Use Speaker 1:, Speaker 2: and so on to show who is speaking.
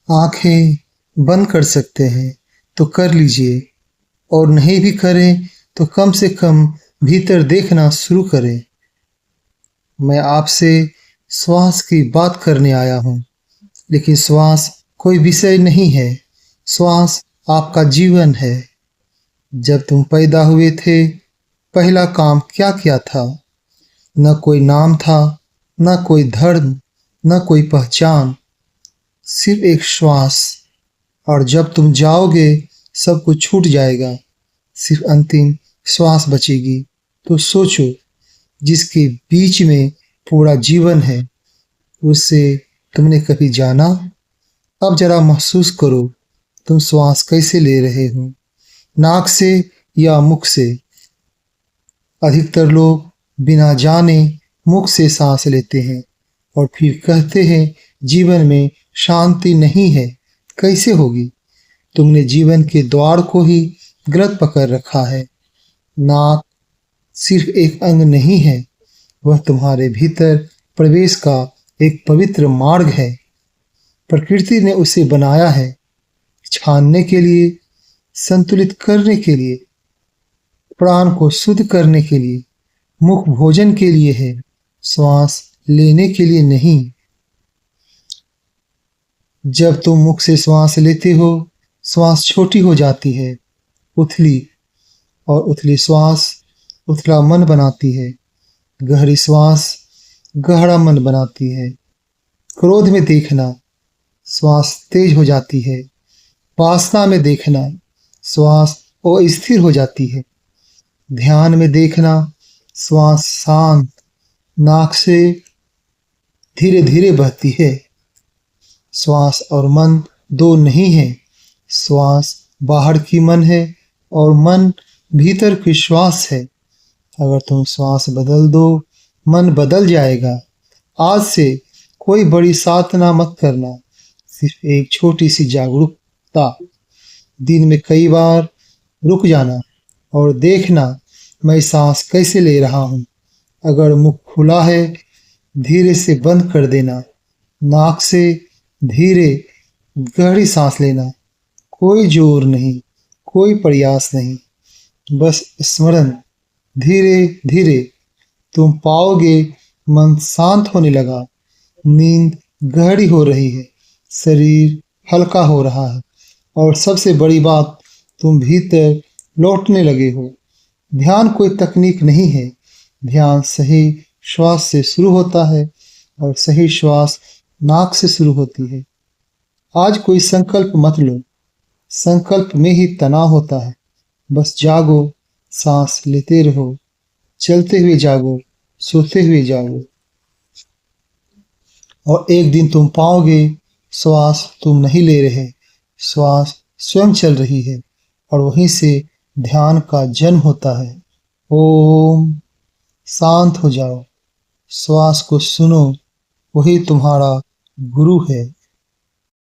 Speaker 1: आंखें बंद कर सकते हैं तो कर लीजिए, और नहीं भी करें तो कम से कम भीतर देखना शुरू करें। मैं आपसे श्वास की बात करने आया हूँ, लेकिन श्वास कोई विषय नहीं है। श्वास आपका जीवन है। जब तुम पैदा हुए थे, पहला काम क्या किया था? न कोई नाम था, न कोई धर्म, न कोई पहचान, सिर्फ एक श्वास। और जब तुम जाओगे सब कुछ छूट जाएगा, सिर्फ अंतिम श्वास बचेगी। तो सोचो, जिसके बीच में पूरा जीवन है, उससे तुमने कभी जाना? अब जरा महसूस करो, तुम श्वास कैसे ले रहे हो, नाक से या मुख से? अधिकतर लोग बिना जाने मुख से सांस लेते हैं और फिर कहते हैं जीवन में शांति नहीं है। कैसे होगी? तुमने जीवन के द्वार को ही गलत पकड़ रखा है। नाक सिर्फ एक अंग नहीं है, वह तुम्हारे भीतर प्रवेश का एक पवित्र मार्ग है। प्रकृति ने उसे बनाया है छानने के लिए, संतुलित करने के लिए, प्राण को शुद्ध करने के लिए। मुख भोजन के लिए है, श्वास लेने के लिए नहीं। जब तुम मुख से श्वास लेते हो, श्वास छोटी हो जाती है, उथली, और उथली श्वास उथला मन बनाती है। गहरी श्वास गहरा मन बनाती है। क्रोध में देखना, श्वास तेज हो जाती है। वासना में देखना, श्वास अस्थिर हो जाती है। ध्यान में देखना, श्वास शांत नाक से धीरे धीरे बहती है। श्वास और मन दो नहीं है। श्वास बाहर की मन है और मन भीतर की श्वास है। अगर तुम श्वास बदल दो, मन बदल जाएगा। आज से कोई बड़ी साधना मत करना, सिर्फ एक छोटी सी जागरूकता। दिन में कई बार रुक जाना और देखना, मैं सांस कैसे ले रहा हूँ। अगर मुख खुला है, धीरे से बंद कर देना। नाक से धीरे गहरी सांस लेना। कोई जोर नहीं, कोई प्रयास नहीं, बस स्मरण। धीरे धीरे तुम पाओगे मन शांत होने लगा, नींद गहरी हो रही है, शरीर हल्का हो रहा है, और सबसे बड़ी बात, तुम भीतर लौटने लगे हो। ध्यान कोई तकनीक नहीं है। ध्यान सही श्वास से शुरू होता है और सही श्वास नाक से शुरू होती है। आज कोई संकल्प मत लो, संकल्प में ही तनाव होता है। बस जागो, सांस लेते रहो, चलते हुए जागो, सोते हुए जागो, और एक दिन तुम पाओगे श्वास तुम नहीं ले रहे, श्वास स्वयं चल रही है, और वहीं से ध्यान का जन्म होता है। ओम। शांत हो जाओ, श्वास को सुनो, वही तुम्हारा गुरु है।